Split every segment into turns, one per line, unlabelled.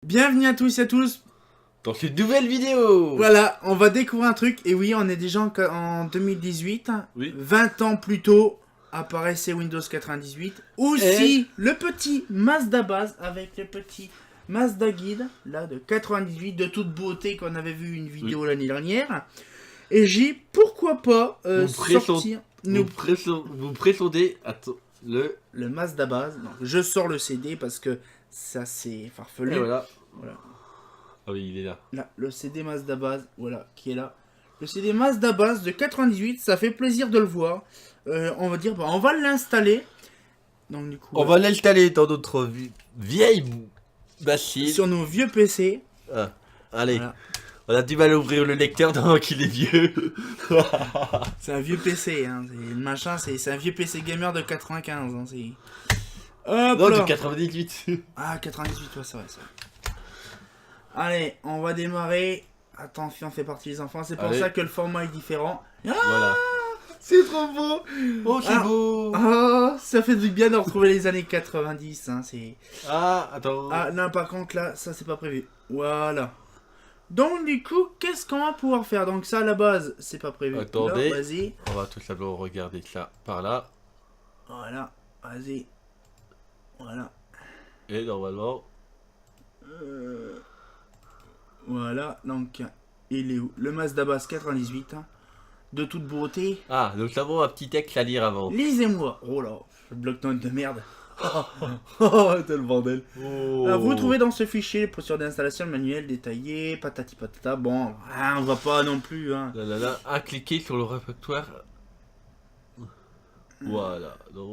Bienvenue à tous et à tous.
Dans cette nouvelle vidéo.
Voilà, on va découvrir un truc. Et oui, on est déjà en 2018.
Oui.
20 ans plus tôt apparaissait Windows 98. Aussi, le petit Mazda base avec le petit Mazda guide, là, de 98, de toute beauté qu'on avait vu une vidéo l'année dernière. Et j'ai, pourquoi pas, sortir...
Vous présentez le
Mazda base. Donc, je sors le CD parce que ça c'est farfelu.
Et voilà.
Voilà.
Ah oui, il est là.
Là, le CD Mazda base, voilà, qui est là. Le CD Mazda base de 98, ça fait plaisir de le voir. On va dire, bah, on va l'installer. Donc du coup,
On va l'installer dans notre vieille machine.
sur nos vieux PC.
Ah, allez,
Voilà.
on a du mal à ouvrir le lecteur tant qu'il est vieux.
C'est un vieux PC, hein. Le machin, c'est un vieux PC gamer de 95. Hein, hop
Non,
là.
du 98.
Ah, 98, ouais, c'est vrai, ça. Allez, on va démarrer. Attention, on fait partie des enfants. C'est pour
Allez.
ça que le format est différent. Ah,
Voilà.
c'est trop beau.
Oh, c'est
Alors,
beau.
Ah, ça fait du bien de retrouver les années 90. Hein, c'est...
Ah, attends.
Ah, non, par contre, là, ça, c'est pas prévu. Voilà. Donc, du coup, qu'est-ce qu'on va pouvoir faire? Donc, ça, à la base, c'est pas prévu.
Attendez.
Là, vas-y.
On va tout simplement regarder ça par là.
Voilà. Vas-y. Voilà.
Et normalement...
Voilà. Donc, il est où? Le Mazda Bass 98. Hein, de toute beauté.
Ah, nous avons un petit texte à lire avant.
Lisez-moi. Oh là, le bloc-notes de merde. Oh, c'est le bordel.
Oh.
Alors, vous trouvez dans ce fichier les procédures d'installation, le manuel détaillé, patati patata. Bon, hein, on va pas non plus. Hein.
Là, là, là. À cliquer sur le répertoire. Voilà. Donc,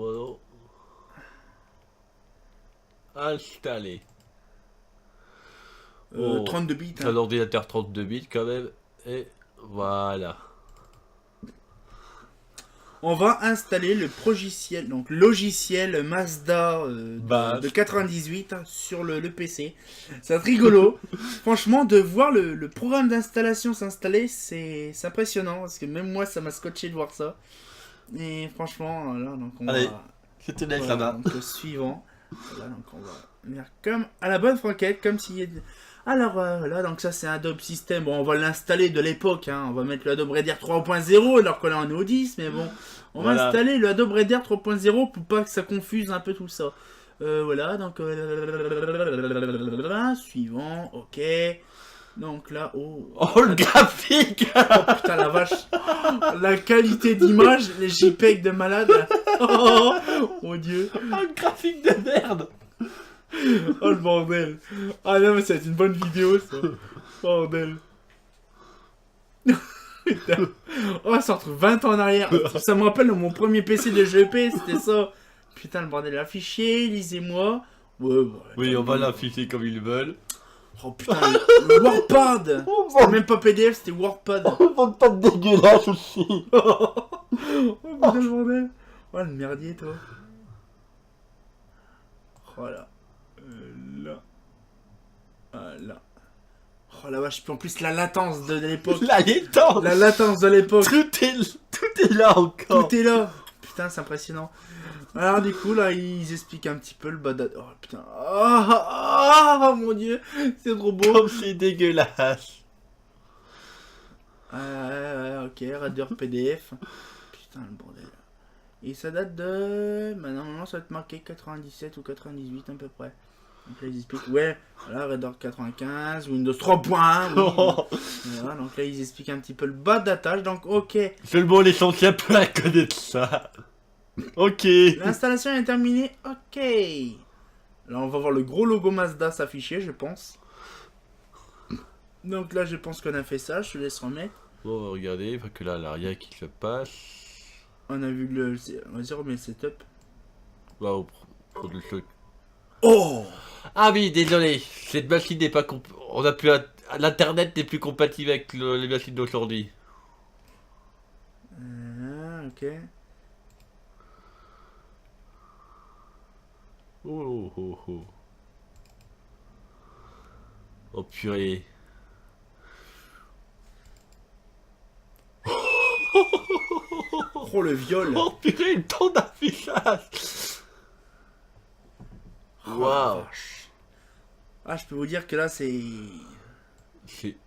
voilà. Installer. Oh.
32 bits.
C'est
Hein.
un ordinateur 32 bits quand même. Et voilà.
On va installer le logiciel, donc logiciel Mazda
Bah.
de 98 hein, sur le PC. C'est rigolo. Franchement, de voir le programme d'installation s'installer, c'est impressionnant. Parce que même moi, ça m'a scotché de voir ça. Et franchement, là, donc on
Allez,
va...
c'était là,
Voilà,
ça va.
donc le suivant. Voilà, donc on va venir comme à la bonne franquette, comme s'il y a... Alors voilà, donc ça c'est Adobe System. Bon, on va l'installer de l'époque. Hein. On va mettre le Adobe Reader 3.0 alors qu'on est en O10, mais bon, on va
Voilà.
installer le Adobe Reader 3.0 pour pas que ça confuse un peu tout ça. Voilà, donc suivant, ok. Donc là, oh,
Oh, le graphique.
putain la vache, la qualité d'image, les JPEG de malade. Oh mon dieu.
Oh, le graphique de merde.
Oh le bordel. Ah non mais ça va être une bonne vidéo ça. Bordel. Putain. Oh ça retrouve 20 ans en arrière. Ça me rappelle mon premier PC de GP, c'était ça. Putain le bordel. Affiché, lisez-moi. Ouais, bon,
Oui,
attends,
on va l'afficher comme ils veulent.
Oh putain le WordPad. C'était même pas PDF, c'était WordPad.
Oh, pas de dégueulasse aussi.
Oh putain le bordel. Oh le merdier toi. Voilà. Là. Voilà. Oh la vache, puis en plus la latence de l'époque.
La latence.
La latence de l'époque.
Tout est là encore.
Tout est là. Putain, c'est impressionnant. Alors du coup, là, ils expliquent un petit peu le badad. Oh putain. Oh mon dieu. C'est trop beau.
Comme c'est dégueulasse.
Ok, Reader PDF. Putain, le bordel. Et ça date de... Bah, normalement, ça va être marqué 97 ou 98 à peu près. Donc là, ils expliquent... Ouais, voilà, Reader 95, Windows 3.1. Oui. Voilà, donc là, ils expliquent un petit peu le bas d'attache. Donc, ok.
Seulement les anciens peuvent connaître ça. Ok.
L'installation est terminée. Ok. Là, on va voir le gros logo Mazda s'afficher, je pense. Donc là, je pense qu'on a fait ça. Je te laisse remettre.
Bon, on va regarder. Il faut que là, il n'y a rien qui se passe.
On a vu le... Vas-y, remets le setup.
Bah, on prend le truc.
Oh.
Ah oui, désolé. Cette machine n'est pas on a plus l'internet n'est plus compatible avec les machines d'aujourd'hui.
Ok.
Oh oh oh. Oh purée.
Oh, le viol.
Oh purée, le temps d'affichage.
Oh,
Waouh.
vache. Ah, je peux vous dire que là, c'est...
C'est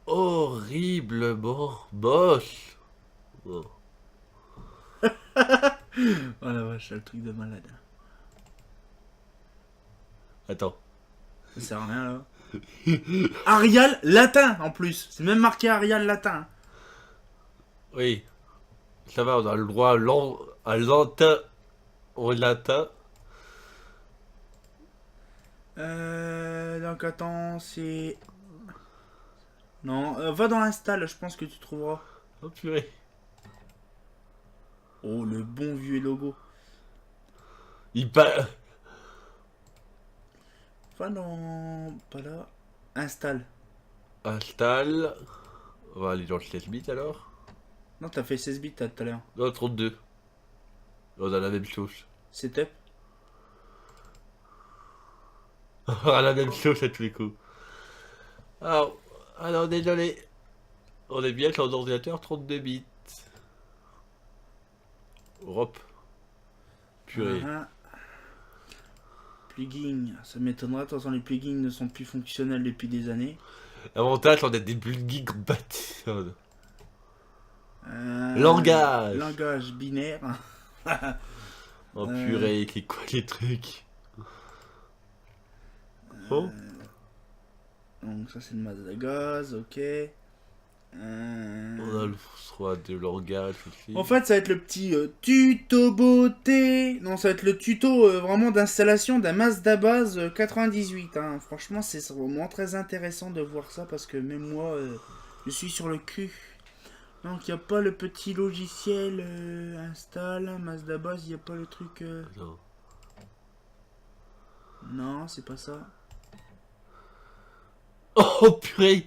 horriblement moche. Oh.
Oh la vache, le truc de malade.
Attends.
Ça sert à rien, là. Arial latin, en plus. C'est même marqué Arial latin.
Oui. Ça va, on a le droit à l'antin au latin.
Donc, attends, c'est... Non, va dans Install, je pense que tu trouveras.
Oh purée.
Oh, le bon vieux logo.
Il pa...
Va dans... Pas là. Install.
Installe. On va aller dans le 16 bits alors.
Non, t'as fait 16 bits tout à l'heure.
Non, 32. On a la même chose.
Setup.
On a la même chose à tous les coups. Alors désolé. On est bien sur l'ordinateur 32 bits. Europe. Purée.
Plugins. Ça m'étonnera, de toute façon, les plugins ne sont plus fonctionnels depuis des années.
Avantage, on a des plugins compatibles. Langage.
Langage binaire.
Oh purée, c'est quoi les trucs? Oh.
Donc ça c'est le masque à gaz, ok.
On a le choix de langage aussi.
En fait ça va être le petit tuto beauté. Non, ça va être le tuto vraiment d'installation d'un Mazda base 98. Hein. Franchement c'est vraiment très intéressant de voir ça parce que même moi je suis sur le cul. Donc il n'y a pas le petit logiciel install, Mazda base, il n'y a pas le truc...
Non.
Non, c'est pas ça.
Oh purée.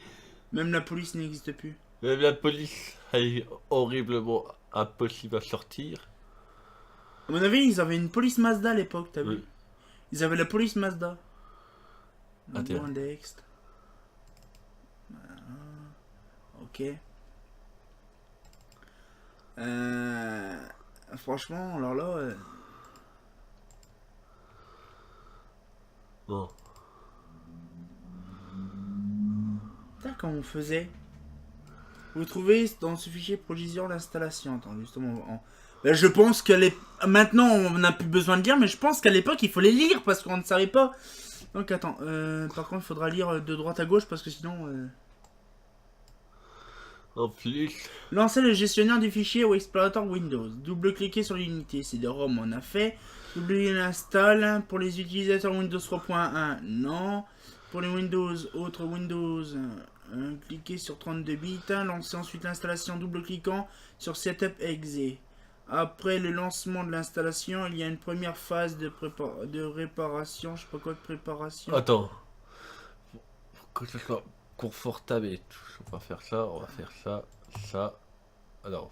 Même la police n'existe plus.
Même la police est horriblement impossible à sortir.
À mon avis, ils avaient une police Mazda à l'époque, t'as vu?
Oui.
Ils avaient la police Mazda.
Ah, tiens.
Index. Ok. Franchement, alors là...
Bon.
Putain, comment on faisait? Vous trouvez dans ce fichier provision l'installation. Attends, justement... Ben, je pense qu'elle est... Maintenant, on n'a plus besoin de lire, mais je pense qu'à l'époque, il fallait lire parce qu'on ne savait pas. Donc, attends. Par contre, il faudra lire de droite à gauche parce que sinon...
En plus...
Lancer le gestionnaire du fichier ou explorateur Windows. Double-cliquer sur l'unité. C'est de ROM, on a fait. Double install. Pour les utilisateurs Windows 3.1, non. Pour les Windows, autre Windows... cliquez sur 32 bits. Lancez ensuite l'installation double-cliquant sur Setup Exe. Après le lancement de l'installation, il y a une première phase de réparation. Je sais pas quoi de préparation.
Attends. Pour que ce soit confortable et tout. On va faire ça, on va faire ça, ça. Alors.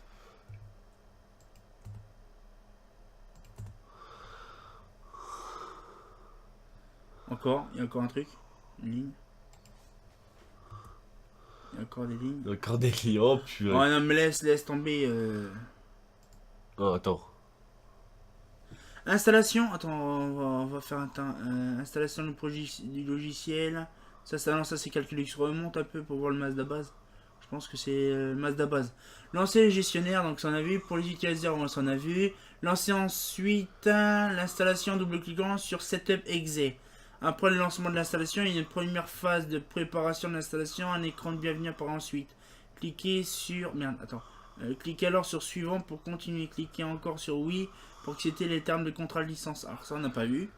Encore, il y a encore un truc. Une ligne. Il y a encore des lignes.
Encore des clients, puis...
Oh non, mais laisse tomber.
Oh, attends.
Installation. Attends, on va faire un temps. Installation du logiciel. Non, ça c'est calculé. Je remonte un peu pour voir le Mazda base. Je pense que c'est Mazda base. Lancer le gestionnaire, donc ça on a vu. Pour les utilisateurs, on s'en a vu. Lancer ensuite l'installation double-cliquant sur Setup Exe. Après le lancement de l'installation, il y a une première phase de préparation de l'installation. Un écran de bienvenue apparaît ensuite. Cliquez sur... Merde, attends. Cliquez alors sur suivant pour continuer. Cliquez encore sur oui pour accepter les termes de contrat de licence. Alors ça on n'a pas vu.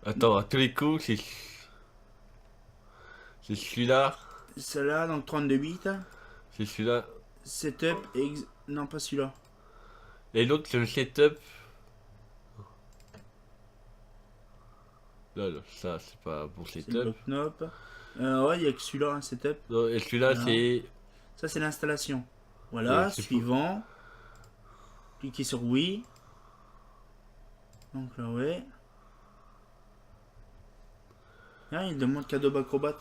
Attends, à tous les coups, c'est... C'est celui-là.
Celle-là, donc 32 bits.
C'est celui-là.
Setup, non pas celui-là.
Et l'autre, c'est le setup. Là, ça, c'est pas bon setup.
Ouais, il n'y a que celui-là, un setup.
Non, et celui-là,
Voilà.
c'est...
Ça, c'est l'installation. Voilà,
Ouais,
suivant. Cliquez sur oui. Donc là, ouais. Ah, il demande cadeau Acrobat.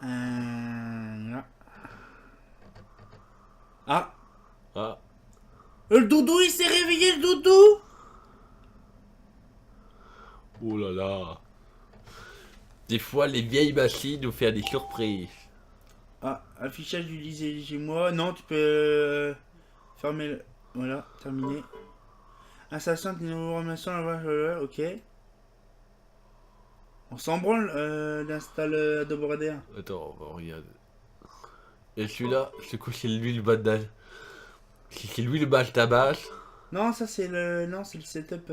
Là. Ah,
Ah,
le doudou, il s'est réveillé, le doudou.
Oh là là. Des fois, les vieilles machines nous font des surprises.
Ah, affichage du lisez-moi. Non, tu peux fermer le... Voilà, terminé. Installation de informations, ok. On s'en branle d'installer Adobe Reader.
Attends, on va regarder. Et celui-là, c'est quoi, c'est lui le bandage? Si c'est lui le database.
Non, ça c'est le... Non, c'est le setup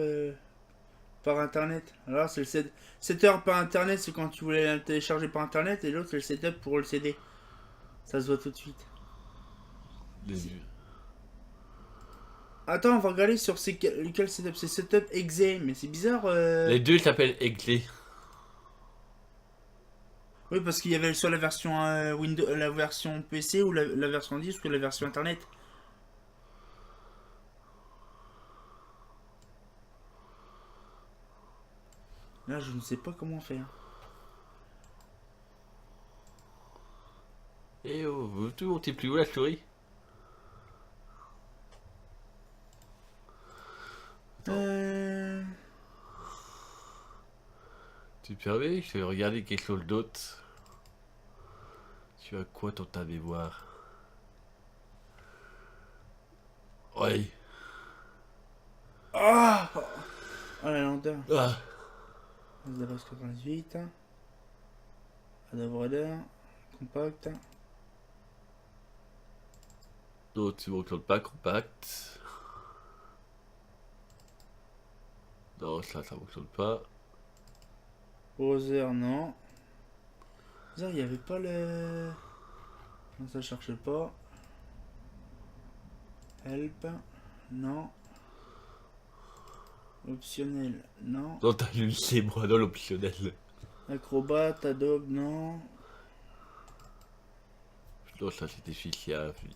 par internet. Alors c'est le setup par internet, c'est quand tu voulais le télécharger par internet, et l'autre c'est le setup pour le CD. Ça se voit tout de suite. Attends, on va regarder sur lequel setup. C'est setup exe, mais c'est bizarre.
Les deux s'appellent Exe.
Oui, parce qu'il y avait soit la version Windows, la version PC ou la version disque ou la version internet. Là, je ne sais pas comment faire.
Eh oh, veux-tu monter plus haut la souris? Tu permets? Je vais regarder quelque chose d'autre. Tu as quoi dans ta mémoire? Ouais.
Ah oh, la lenteur.
Ah.
Adobe 98. Adobe Reader. Compact.
Non, tu montres pas compact. Non, ça fonctionne pas.
Browser, non. Bizarre, il n'y avait pas le... Non, ça cherchait pas. Help, non. Optionnel, non.
Non, t'as lu c'est moi dans l'optionnel.
Acrobat, Adobe, non.
Non, ça c'était fichier à vie.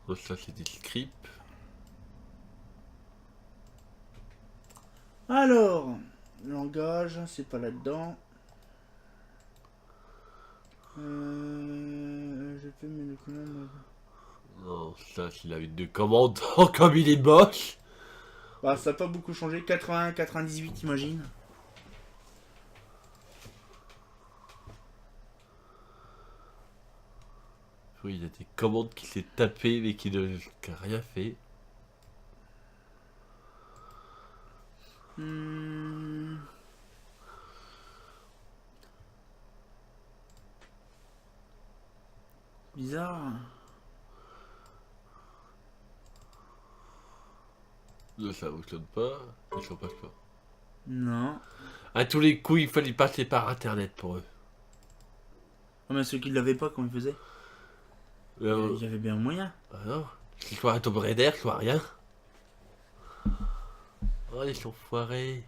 Non, ça c'est des scripts.
Alors, langage, c'est pas là-dedans. Je peux me le commander.
Non, ça il a eu deux commandes. Oh, comme il est moche!
Bah, ça n'a pas beaucoup changé. 80, 98, imagine.
Oui, il y a des commandes qui s'est tapé mais qui n'a rien fait.
Bizarre.
Non, ça fonctionne pas. Ils s'en passent pas.
Non.
À tous les coups, il fallait passer par internet pour eux.
Oh, mais ceux qui ne l'avaient pas, comment ils faisaient? Il y avait bien un moyen.
Ah non, c'est soit un tombeau d'air, soit rien. Oh, ils sont foirés.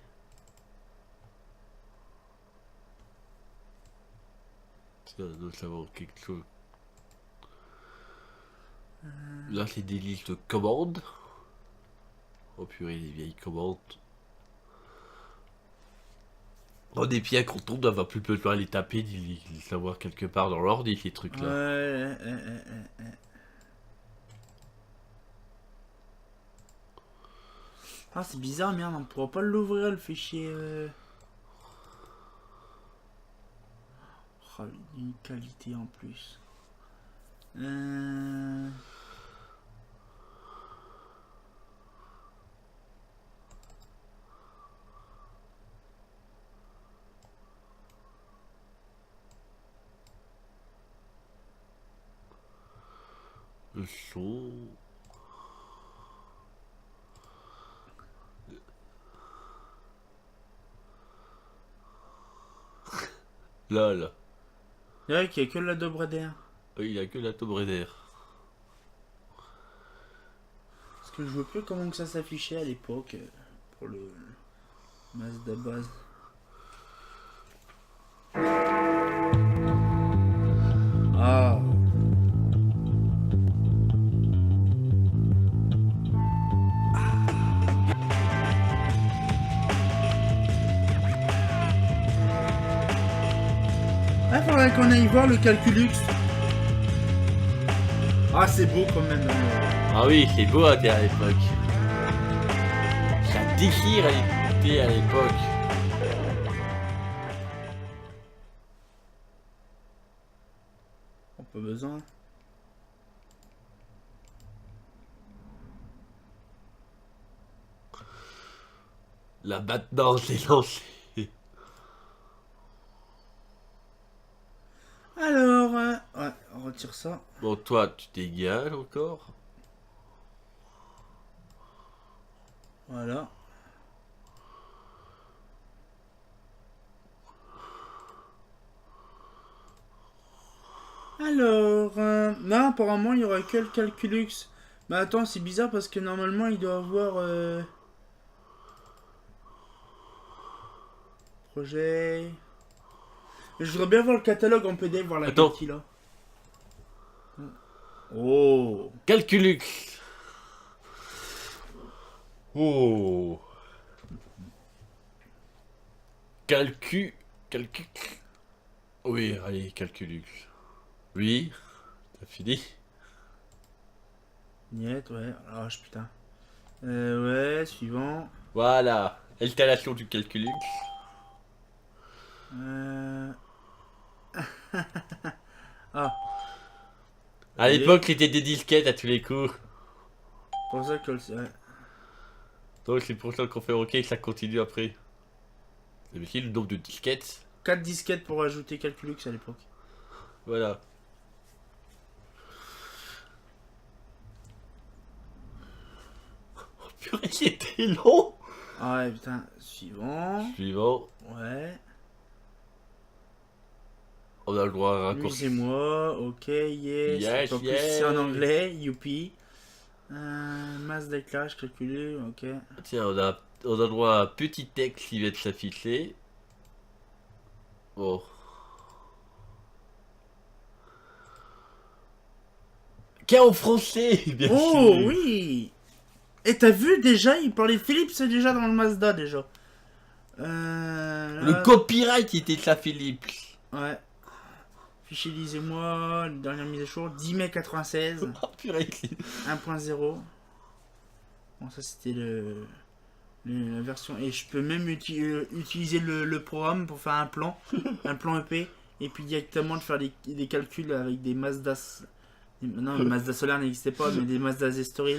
Tiens, nous savons quelque chose. Là, c'est des listes de commandes. Oh purée, les vieilles commandes. On est bien content d'avoir plus besoin de les taper, de les savoir quelque part dans l'ordi, ces trucs-là.
Ouais. Ah, c'est bizarre, merde, on pourra pas l'ouvrir le fichier. Oh, une qualité en plus.
Le son. Là.
C'est vrai qu'il n'y a que l'Adobe Reader.
Il n'y a que la Tomb Raider.
Parce que je veux plus comment que ça s'affichait à l'époque pour le Mazda base. Ah. Ah, faudrait qu'on aille voir le Calculux. Ah, c'est beau quand même.
Ah oui, c'est beau à l'époque. Ça déchire à l'époque.
Pas besoin.
Là maintenant, c'est lancé.
Alors, ouais, on retire ça.
Bon, toi, tu dégages encore.
Voilà. Alors, non, apparemment, il y aura que le Calculux. Mais attends, c'est bizarre parce que normalement, il doit avoir... projet... Je voudrais bien voir le catalogue en PDF, voir la
Attends.
gueule qu'il a. Oh.
Calculux. Oh. Calcu. Oui, allez, Calculux. Oui, t'as fini.
Niet, ouais. Ah, putain. Ouais, suivant.
Voilà, installation du Calculux.
Ah.
À l'époque, c'était des disquettes à tous les coups.
Pour ça que ouais.
Donc c'est pour ça qu'on fait OK et ça continue après. Vous avez le nombre de disquettes.
4 disquettes pour ajouter Calculux à l'époque.
Voilà. Oh purée, c'était long.
Ah ouais, putain. Suivant.
Suivant.
Ouais.
On a le droit à un raccourci.
Amusez-moi. Ok, yes.
Yes,
En plus,
yes.
c'est en anglais. Youpi. Masse d'éclairage calculé. Ok.
Tiens, on a le droit à un petit texte qui vient de s'afficher. Bon. Qu'est en français, bien sûr.
Oh oui. Et t'as vu déjà, il parlait de Philips déjà dans le Mazda déjà.
Le copyright était de la Philips.
Ouais. Fichier lisez-moi, dernière mise à jour, 10 mai 96,
Oh purée.
1.0. Bon, ça c'était la version. Et je peux même utiliser le programme pour faire un plan EP, et puis directement de faire des calculs avec des Mazda. Non, le Mazda solaire n'existait pas, mais des Mazda Z-Story.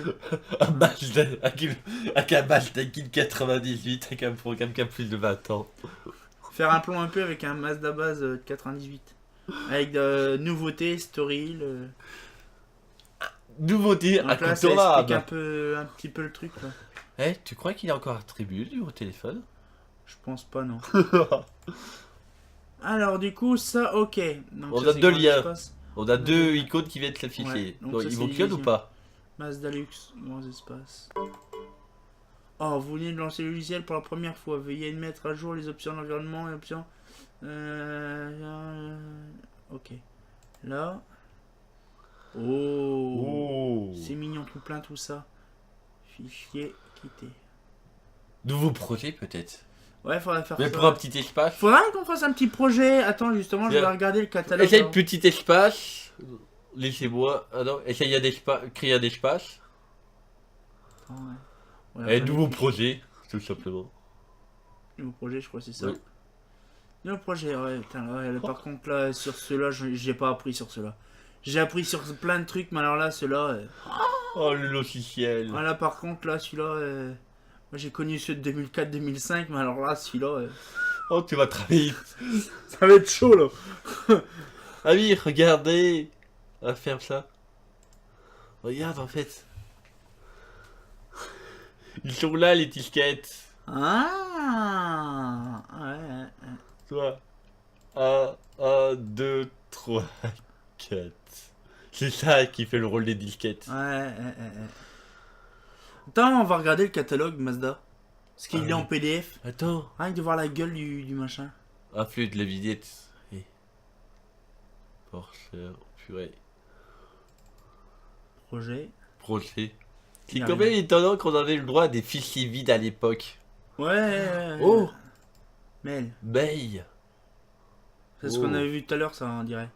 Un Mazda, avec un Mazda Kid 98, avec un programme qui a plus de 20 ans.
Faire un plan EP avec un Mazda base de 98. Avec de nouveautés, story.
Nouveauté
Donc là, ça explique
incontournable.
un petit peu le truc là.
Eh, tu crois qu'il est encore attribué lui au téléphone?
Je pense pas, non. Alors, du coup, ça, ok. Donc,
On
ça,
a
c'est
deux
grand
liens.
espace.
On a deux icônes qui viennent de s'afficher.
Ouais, donc
Donc,
ça,
ils
c'est
fonctionnent ou
les
pas?
Mazda Lux, grands espaces. Oh, vous venez de lancer le logiciel pour la première fois. Veuillez mettre à jour les options de l'environnement et options. Ok. Là. Oh. C'est mignon, tout plein, tout ça. Fichier, quitter.
Nouveau projet peut-être.
Ouais, faudrait faire
Mais
ça.
pour un petit espace.
Faudrait qu'on fasse un petit projet. Attends, justement, je vais
Tiens.
regarder le catalogue.
Essaye
là.
petit espace. Laissez-moi. Ah non, essaye créer un espace.
Attends, ouais. Ouais,
Et
enfin,
nouveau
les-
projet, tout simplement.
Nouveau projet, je crois que c'est ça.
Oui.
Nouveau projet, ouais, putain, ouais, là, par contre, là, sur ceux-là, j'ai pas appris sur ceux-là. J'ai appris sur plein de trucs, mais alors là, ceux-là.
Oh, le logiciel.
Là, par contre, là, celui-là. Moi, j'ai connu ceux de 2004-2005, mais alors là, celui-là.
Oh, tu vas travailler.
Ça va être chaud, là.
Ah oui, regardez. Ah, ferme ça. Regarde, en fait. Ils sont là, les disquettes.
Ah ouais.
Toi. 1, 2, 3, 4. C'est ça qui fait le rôle des disquettes.
Ouais. Attends, on va regarder le catalogue Mazda. Parce qu'il
Ah
est en
oui.
PDF.
Attends.
Rien que de voir la gueule du machin.
Influx de la vignette. Et... Porsche, purée.
Projet.
Projet. C'est
Il y a
quand
rien.
même étonnant qu'on avait le droit à des fichiers vides à l'époque.
Ouais.
Oh,
Mail.
Bay.
C'est ce
Oh.
qu'on avait vu tout à l'heure, ça, on dirait.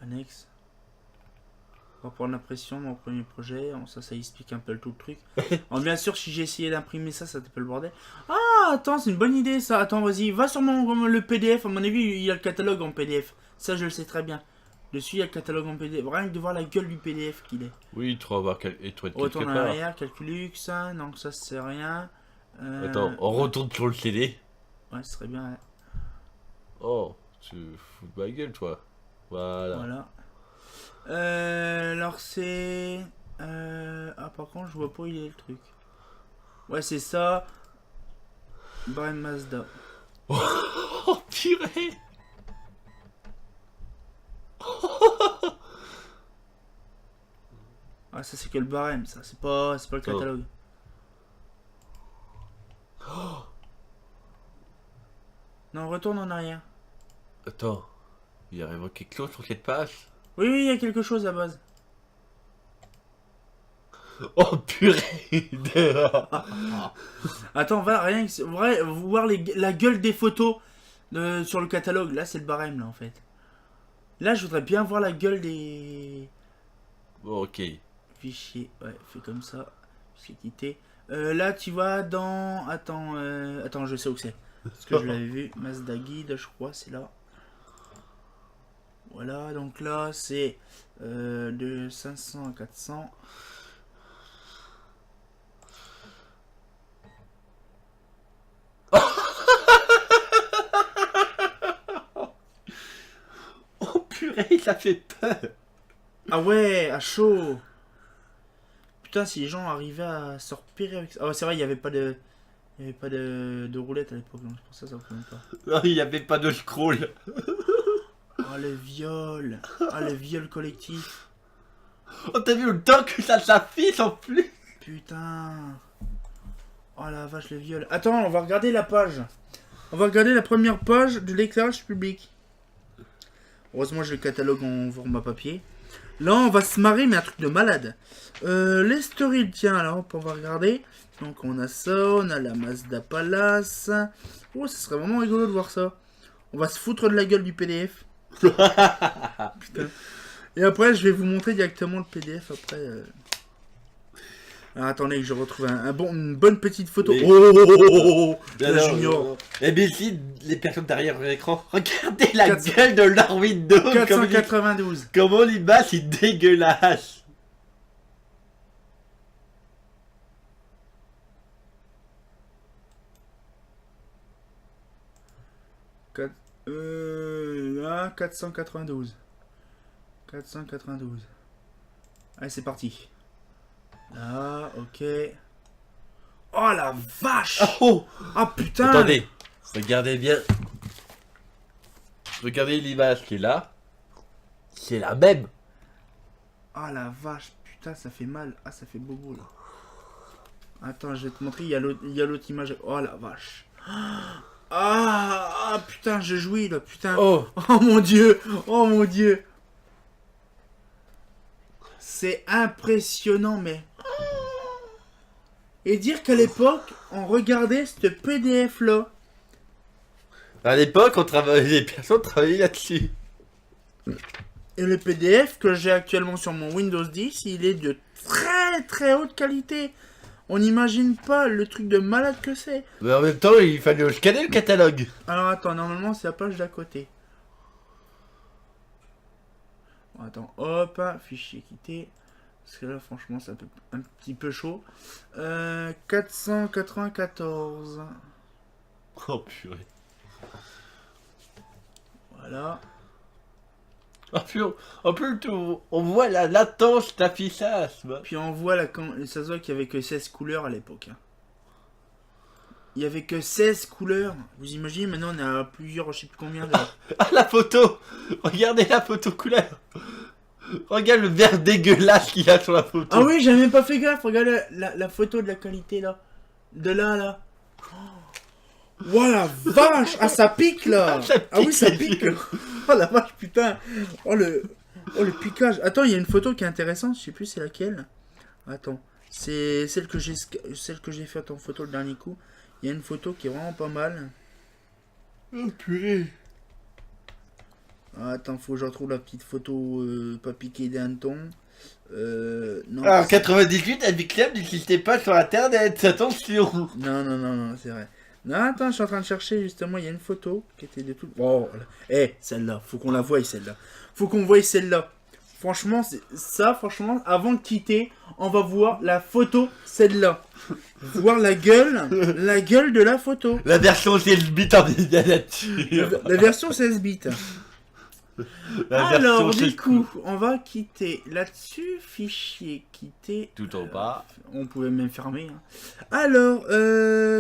Annexe. pour prendre l'impression de mon premier projet. Bon, ça explique un peu tout le truc. Alors, bien sûr, si j'ai essayé d'imprimer ça, ça t'appelle le bordel. Ah, attends, c'est une bonne idée ça. Attends, vas-y, va sur le PDF. À mon avis, il y a le catalogue en PDF. Ça, je le sais très bien. Dessus, il y a le catalogue en PDF. Rien que de voir la gueule du PDF qu'il est.
Oui, tu vas voir et toi de quelque
Retourne en
part.
arrière, Calculux, ça, non, ça c'est rien.
Attends, on retourne sur le CD.
Ouais, ce serait bien. Ouais.
Oh, tu fous de ma gueule, toi. Voilà.
Voilà. Alors c'est... Ah, par contre, je vois pas où il est le truc. Ouais, c'est ça. Barème Mazda.
Oh, purée.
Ah, ça c'est que le barème, ça. C'est pas le catalogue. Non, retourne en arrière.
Attends, il y a vraiment quelque chose sur cette page.
Oui, il y a quelque chose à base.
Oh, purée.
Attends, va, rien que... voir la gueule des photos sur le catalogue. Là, c'est le barème, là, en fait. Là, je voudrais bien voir la gueule des...
Bon, ok.
Fichier, ouais, fais comme ça. Fichier quitté. Là, tu vas dans... Attends, je sais où c'est. Parce que je l'avais vu. Mazda Guide, je crois, c'est là. Voilà, donc là, c'est de 500 à 400.
Oh, purée, ça fait peur.
Ah ouais, à chaud. Putain, si les gens arrivaient à se repérer avec ça. Ah ouais, c'est vrai, il n'y avait pas de... Il n'y avait pas de roulette à l'époque, donc c'est pour ça ça ne pas.
Non, il n'y avait pas de scroll.
Oh le viol. Ah le viol collectif.
Oh, t'as vu le temps que ça s'affiche en plus.
Putain. Oh la vache, le viol. Attends, on va regarder la page. On va regarder la première page de l'éclairage public. Heureusement, j'ai le catalogue en format papier. Là, on va se marrer, mais un truc de malade. Les stories, tiens, alors, hop, on va regarder. Donc, on a ça, on a la Mazda Palace. Oh, ça serait vraiment rigolo de voir ça. On va se foutre de la gueule du PDF. Putain. Et après, je vais vous montrer directement le PDF après. Alors, attendez que je retrouve une bonne petite photo.
Mais...
Oh,
non,
Junior.
Eh bien si, les personnes derrière l'écran, regardez la gueule de leur Windows.
492.
Comment l'image c'est dégueulasse.
Là, 492. 492. Allez, c'est parti. Là, ok. Oh la vache!
Oh,
Ah putain!
attendez, regardez bien. Regardez l'image qui est là. C'est la même.
Ah la vache, putain, ça fait mal. Ah, ça fait bobo là. Attends, je vais te montrer, il y a l'autre image. Oh la vache. Ah, putain, je jouis là, putain.
Oh,
Oh mon dieu! Oh mon dieu! C'est impressionnant, mais... Et dire qu'à l'époque, on regardait ce PDF là.
à l'époque, les personnes travaillaient là-dessus.
Et le PDF que j'ai actuellement sur mon Windows 10, il est de très très haute qualité. On n'imagine pas le truc de malade que c'est.
Mais en même temps, il fallait scanner le catalogue.
Alors attends, normalement c'est la page d'à côté. Bon, attends, hop, fichier quitté. Parce que là, franchement, c'est un petit peu chaud. 494.
Oh purée.
Voilà.
Oh purée. En plus, on voit la latence d'affichage.
Puis on voit là, ça se voit qu'il n'y avait que 16 couleurs à l'époque. Hein. Il n'y avait que 16 couleurs. Vous imaginez, maintenant on est à plusieurs, je sais plus combien.
Ah, la photo. Regardez la photo couleur. Regarde le vert dégueulasse qu'il y a sur la photo.
Ah oui, j'avais même pas fait gaffe. Regarde la photo de la qualité là. De là. Oh la vache. Ah, ça pique là. Ah oui, ça pique. Oh la vache, putain. Oh le piquage. Attends, il y a une photo qui est intéressante. Je sais plus c'est laquelle. Attends. C'est celle que j'ai faite en photo le dernier coup. Il y a une photo qui est vraiment pas mal.
Oh purée.
Ah, attends, faut que je retrouve la petite photo pas piquée des hannetons. Non.
Alors, 98, Happy Club n'existait pas sur internet, attention.
Non, c'est vrai. Non, attends, je suis en train de chercher justement, il y a une photo qui était de tout. Oh, voilà. Eh, celle-là, faut qu'on la voie, celle-là. Faut qu'on voie celle-là. Franchement, franchement, avant de quitter, on va voir la photo, celle-là. Voir la gueule de la photo.
La version 16 bits en miniature.
La version 16 bits. Alors,
version
du coup, on va quitter là-dessus. Fichier quitter.
Tout en bas.
On pouvait même fermer. Hein. Alors,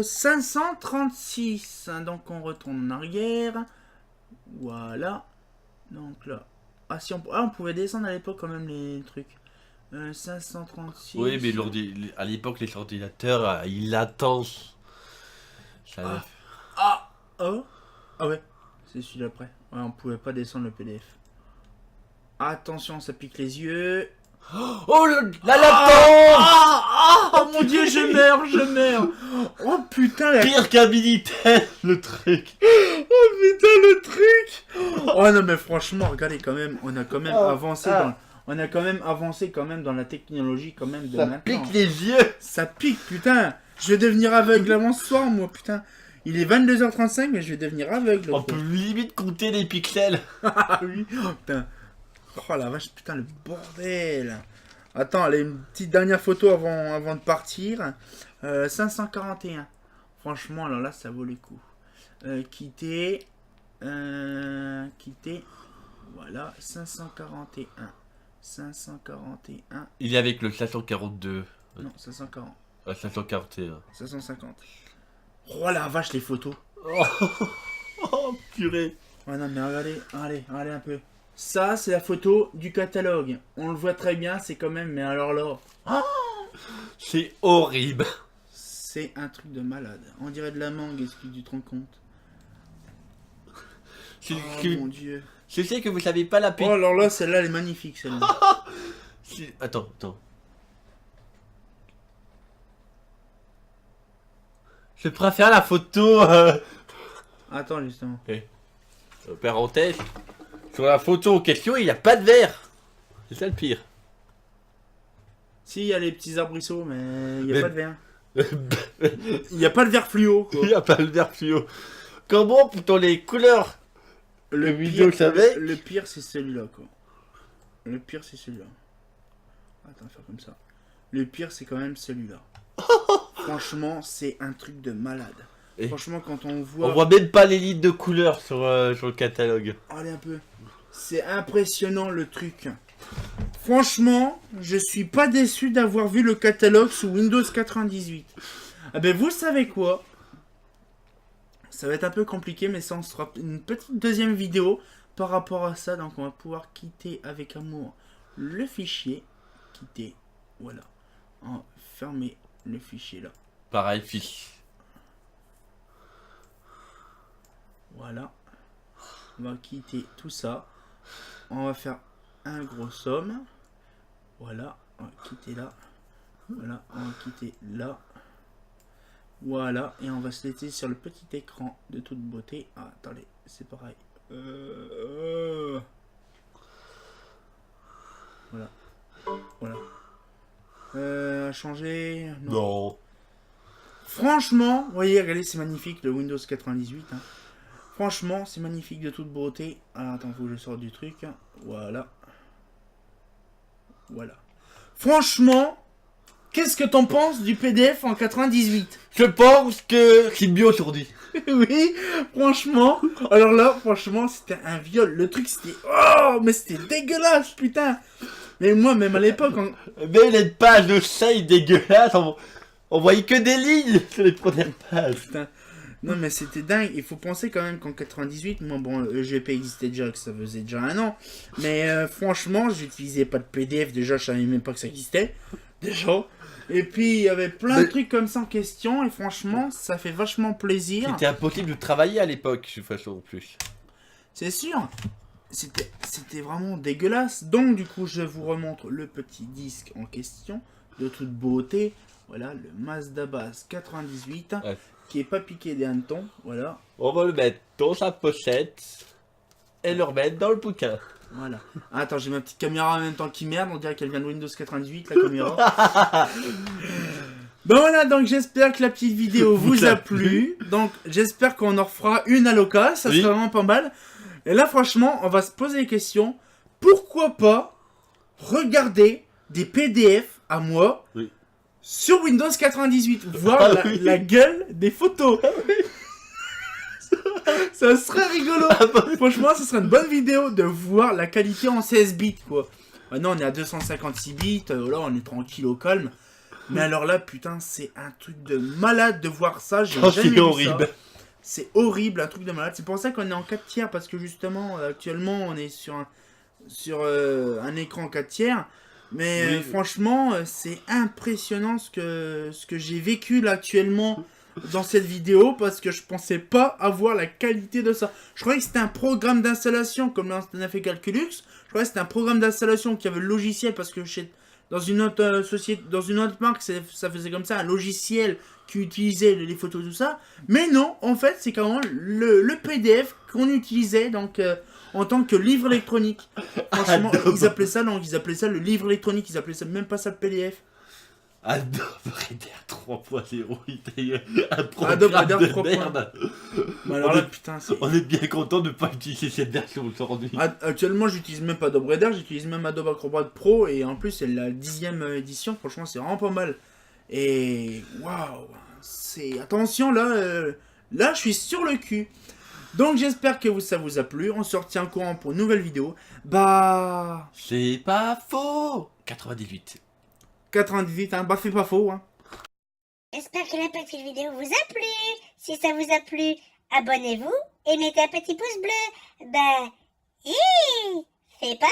536. Hein, donc, on retourne en arrière. Voilà. Donc là. Ah, si on pouvait descendre à l'époque quand même les trucs. 536.
Oui, mais à l'époque, les ordinateurs, ils attendent.
Oh. Ah ouais. C'est celui d'après. Ouais, on pouvait pas descendre le PDF. Attention, ça pique les yeux.
Oh, la latence.
Oh mon dieu, je meurs. Oh putain,
Pire qu'un Minitel, le truc.
Oh putain, le truc. Oh non, mais franchement, regardez quand même, on a quand même avancé dans la technologie quand même de
Ça
maintenant.
pique les yeux.
Ça pique, putain. Je vais devenir aveugle avant ce soir, moi, putain. Il est 22h35, mais je vais devenir aveugle.
On peut limite compter les pixels.
Ah oui, putain. Oh la vache, putain, le bordel. Attends, allez, une petite dernière photo avant de partir. 541. Franchement, alors là, ça vaut le coup. Quitter. Voilà, 541. 541.
Il est avec le 542.
Non, 540.
541.
550. Oh la vache, les photos.
Oh, purée.
Ouais, non, mais regardez, allez un peu. Ça, c'est la photo du catalogue. On le voit très bien, c'est quand même, mais alors là.
C'est horrible.
C'est un truc de malade. On dirait de la mangue, est-ce que tu te rends compte? Oh mon dieu.
Je sais que vous savez pas la
Oh, alors là, celle-là, elle est magnifique, celle-là.
Attends. Je préfère la photo.
Attends, justement.
Parenthèse. Sur la photo en question, il n'y a pas de verre. C'est ça le pire.
Si, il y a les petits arbrisseaux, mais il n'y a pas de verre. Il n'y a pas de verre fluo, quoi.
Il n'y a pas de verre fluo. Comment peut-on les couleurs? Le
pire, c'est celui-là, quoi. Le pire, c'est celui-là. Attends, faire comme ça. Le pire, c'est quand même celui-là. Franchement, c'est un truc de malade. Franchement, quand on voit...
On voit même pas les lignes de couleurs sur le catalogue.
Allez, un peu. C'est impressionnant, le truc. Franchement, je suis pas déçu d'avoir vu le catalogue sous Windows 98. Ah ben, vous savez quoi? Ça va être un peu compliqué, mais ça, on se fera une petite deuxième vidéo par rapport à ça. Donc, on va pouvoir quitter avec amour le fichier. Quitter, voilà. Fermer le fichier là.
Pareil, fiche.
Voilà. On va quitter tout ça. On va faire un gros somme. Voilà. On va quitter là. Voilà. On va quitter là. Voilà. Et on va se laisser sur le petit écran de toute beauté. Ah, attendez. C'est pareil. Voilà. Voilà. Changer.
Non.
Franchement, vous voyez, regardez, c'est magnifique le Windows 98. Hein. Franchement, c'est magnifique de toute beauté. Alors, attends, faut que je sorte du truc. Voilà. Franchement, qu'est-ce que t'en penses du PDF en 98?
Je pense que c'est mieux aujourd'hui.
Oui, franchement. Alors là, franchement, c'était un viol. Le truc, c'était... Oh, mais c'était dégueulasse, putain. Mais moi, même à l'époque...
Mais les pages de save dégueulasses, on voyait que des lignes sur les premières pages.
Putain. Non, mais c'était dingue. Il faut penser quand même qu'en 98, moi, bon, EGP existait déjà, que ça faisait déjà un an. Mais franchement, j'utilisais pas de PDF. Déjà, je savais même pas que ça existait. Déjà. Et puis, il y avait plein de trucs comme ça en question. Et franchement, ça fait vachement plaisir.
C'était impossible de travailler à l'époque, de toute façon, en plus.
C'est sûr. C'était vraiment dégueulasse. Donc, du coup, je vous remontre le petit disque en question. De toute beauté. Voilà, le Mazda Bass 98.
Ouais.
Qui est pas piqué des hannetons, voilà.
On va le mettre dans sa pochette et le remettre dans le bouquin.
Voilà. Ah, attends, j'ai ma petite caméra en même temps qui merde. On dirait qu'elle vient de Windows 98, la caméra. Ben voilà, donc j'espère que la petite vidéo vous a plu. Donc j'espère qu'on en refera une à l'occasion. Ça serait vraiment pas mal. Et là, franchement, on va se poser les questions. Pourquoi pas regarder des PDF à moi sur Windows 98, voir la gueule des photos. Ça serait rigolo. Franchement, ce serait une bonne vidéo de voir la qualité en 16 bits, quoi. Maintenant, on est à 256 bits, là, on est tranquille au calme. Mais alors là, putain, c'est un truc de malade de voir ça. J'ai jamais vu horrible. Ça. C'est horrible, un truc de malade. C'est pour ça qu'on est en 4 tiers, parce que justement, actuellement, on est sur un écran 4 tiers. Mais franchement, c'est impressionnant ce que j'ai vécu là actuellement dans cette vidéo, parce que je pensais pas avoir la qualité de ça. Je croyais que c'était un programme d'installation comme on a fait Calculux. Je croyais que c'était un programme d'installation qui avait le logiciel, parce que dans une autre société, dans une autre marque, ça faisait comme ça, un logiciel qui utilisait les photos, tout ça. Mais non, en fait, c'est carrément le PDF qu'on utilisait donc en tant que livre électronique. Franchement, ils appelaient ça le livre électronique, ils appelaient ça même pas ça le PDF.
Adobe Reader 3.0, il un programme de merde.
Alors là, putain,
on est bien content de ne pas utiliser cette version aujourd'hui.
Actuellement, j'utilise même pas Adobe Reader, j'utilise même Adobe Acrobat Pro, et en plus, c'est la 10e édition. Franchement, c'est vraiment pas mal. Et waouh, attention là, là, je suis sur le cul. Donc, j'espère que ça vous a plu. On se retient au courant pour une nouvelle vidéo. Bah,
c'est pas faux.
98, hein, bah fais pas faux, hein.
J'espère que la petite vidéo vous a plu. Si ça vous a plu, abonnez-vous et mettez un petit pouce bleu. Bah, fais pas